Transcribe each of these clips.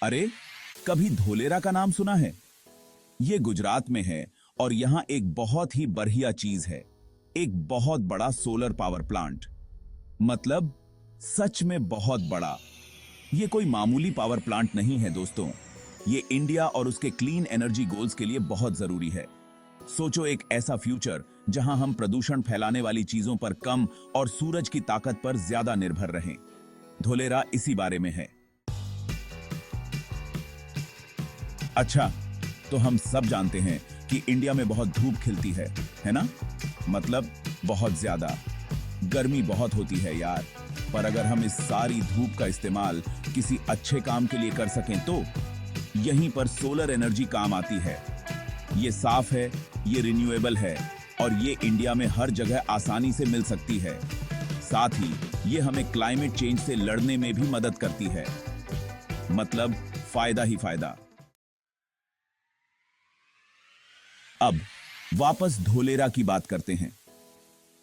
अरे, कभी धोलेरा का नाम सुना है? ये गुजरात में है और यहाँ एक बहुत ही बढ़िया चीज है। एक बहुत बड़ा सोलर पावर प्लांट। मतलब सच में बहुत बड़ा। ये कोई मामूली पावर प्लांट नहीं है दोस्तों। ये इंडिया और उसके क्लीन एनर्जी गोल्स के लिए बहुत जरूरी है। सोचो, एक ऐसा फ्यूचर जहां हम प्रदूषण फैलाने वाली चीजों पर कम और सूरज की ताकत पर ज्यादा निर्भर रहें। धोलेरा इसी बारे में है। अच्छा, तो हम सब जानते हैं कि इंडिया में बहुत धूप खिलती है ना? मतलब बहुत ज्यादा। गर्मी बहुत होती है यार। पर अगर हम इस सारी धूप का इस्तेमाल किसी अच्छे काम के लिए कर सकें तो यहीं पर सोलर एनर्जी काम आती है। ये साफ है, ये रिन्यूएबल है और ये इंडिया में हर जगह आसानी से मिल सकती है। साथ ही ये हमें क्लाइमेट चेंज से लड़ने में भी मदद करती है। मतलब फायदा ही फायदा। अब वापस धोलेरा की बात करते हैं।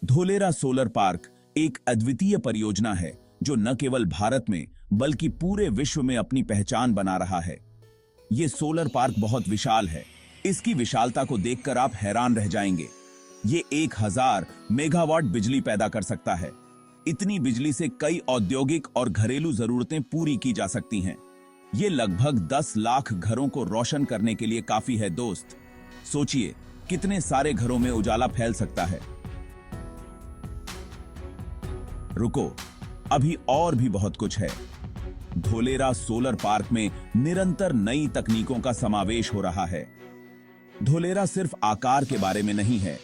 धोलेरा सोलर पार्क एक अद्वितीय परियोजना है जो न केवल भारत में बल्कि पूरे विश्व में अपनी पहचान बना रहा है। यह सोलर पार्क बहुत विशाल है। इसकी विशालता को देखकर आप हैरान रह जाएंगे। ये 1000 मेगावाट बिजली पैदा कर सकता है। इतनी बिजली से कई औद्योगिक और घरेलू जरूरतें पूरी की जा सकती हैं। ये लगभग 10 लाख घरों को रोशन करने के लिए काफी है दोस्त। सोचिए कितने सारे घरों में उजाला फैल सकता है। रुको, अभी और भी बहुत कुछ है। धोलेरा सोलर पार्क में निरंतर नई तकनीकों का समावेश हो रहा है। धोलेरा सिर्फ आकार के बारे में नहीं है,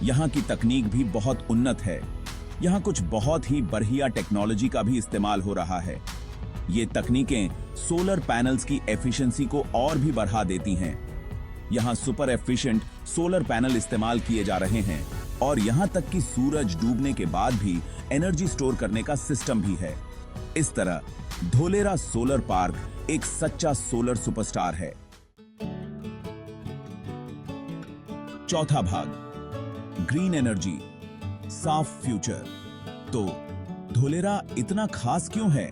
यहां की तकनीक भी बहुत उन्नत है। यहां कुछ बहुत ही बढ़िया टेक्नोलॉजी का भी इस्तेमाल हो रहा है। ये तकनीकें सोलर पैनल्स की एफिशिएंसी को और भी बढ़ा देती हैं। यहां सुपर एफिशिएंट सोलर पैनल इस्तेमाल किए जा रहे हैं और यहां तक कि सूरज डूबने के बाद भी एनर्जी स्टोर करने का सिस्टम भी है। इस तरह धोलेरा सोलर पार्क एक सच्चा सोलर सुपरस्टार है। चौथा भाग, ग्रीन एनर्जी, साफ फ्यूचर। तो धोलेरा इतना खास क्यों है?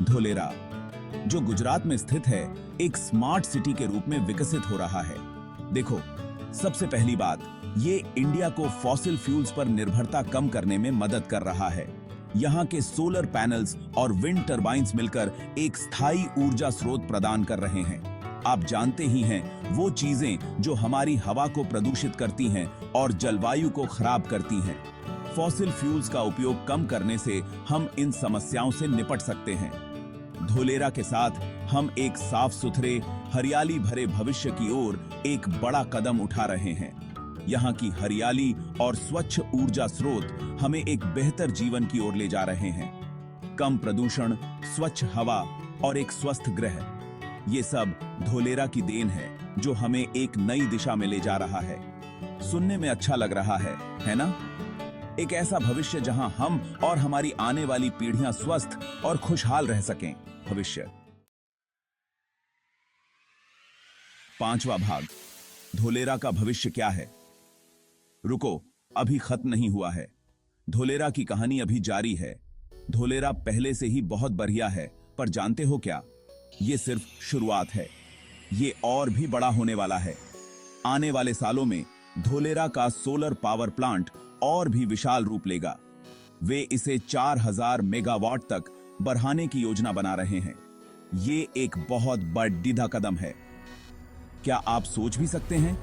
धोलेरा जो गुजरात में स्थित है, एक स्मार्ट सिटी के रूप में विकसित हो रहा है। देखो, सबसे पहली बात, ये इंडिया को फॉसिल फ्यूल्स पर निर्भरता कम करने में मदद कर रहा है। यहाँ के सोलर पैनल्स और विंड टरबाइन्स मिलकर एक स्थायी ऊर्जा स्रोत प्रदान कर रहे हैं। आप जानते ही हैं, वो चीजें जो हमारी हवा को प्रदूषित करती हैं और जलवायु को खराब करती हैं। फॉसिल फ्यूल्स का उपयोग कम करने से हम इन समस्याओं से निपट सकते हैं। धोलेरा के साथ हम एक साफ सुथरे, हरियाली भरे भविष्य की ओर एक बड़ा कदम उठा रहे हैं। यहाँ की हरियाली और स्वच्छ ऊर्जा स्रोत हमें एक बेहतर जीवन की ओर ले जा रहे हैं। कम प्रदूषण, स्वच्छ हवा और एक स्वस्थ ग्रह, ये सब धोलेरा की देन है जो हमें एक नई दिशा में ले जा रहा है। सुनने में अच्छा लग रहा है ना? एक ऐसा भविष्य जहां हम और हमारी आने वाली पीढ़ियां स्वस्थ और खुशहाल रह सकें। भविष्य। पांचवा भाग, धोलेरा का भविष्य क्या है? रुको, अभी खत्म नहीं हुआ है। धोलेरा की कहानी अभी जारी है। धोलेरा पहले से ही बहुत बढ़िया है, पर जानते हो क्या? ये सिर्फ शुरुआत है। ये और भी बड़ा होने वाला है। आने वाले सालों में धोलेरा का सोलर पावर प्लांट और भी विशाल रूप लेगा। वे इसे 4000 मेगावाट तक बढ़ाने की योजना बना रहे हैं। ये एक बहुत बड़ा कदम है। क्या आप सोच भी सकते हैं?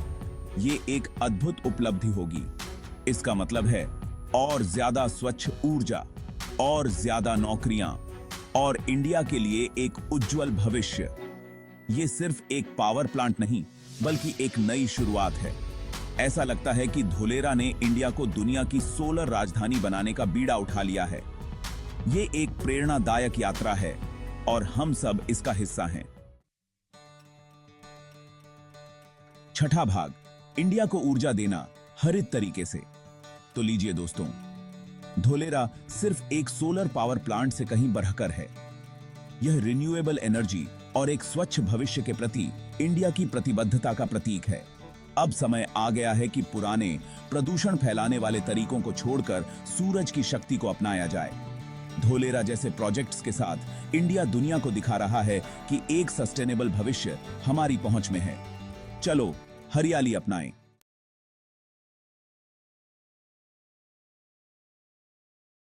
ये एक अद्भुत उपलब्धि होगी। इसका मतलब है और ज्यादा स्वच्छ ऊर्जा, और ज्यादा नौकरियां, और इंडिया के लिए एक उज्जवल भविष्य। ये सिर्फ एक पावर प्लांट नहीं, बल्कि एक नई शुरुआत है। ऐसा लगता है कि धोलेरा ने इंडिया को दुनिया की सोलर राजधानी बनाने का बीड़ा उठा लिया है। ये एक प्रेरणादायक यात्रा है और हम सब इसका हिस्सा हैं। छठा भाग, इंडिया को ऊर्जा देना हरित तरीके से। तो लीजिए दोस्तों, धोलेरा सिर्फ एक सोलर पावर प्लांट से कहीं बढ़कर है। यह रिन्यूएबल एनर्जी और एक स्वच्छ भविष्य के प्रति इंडिया की प्रतिबद्धता का प्रतीक है। अब समय आ गया है कि पुराने प्रदूषण फैलाने वाले तरीकों को छोड़कर सूरज की शक्ति को अपनाया जाए। धोलेरा जैसे प्रोजेक्ट्स के साथ इंडिया दुनिया को दिखा रहा है कि एक सस्टेनेबल भविष्य हमारी पहुंच में है। चलो हरियाली अपनाएं।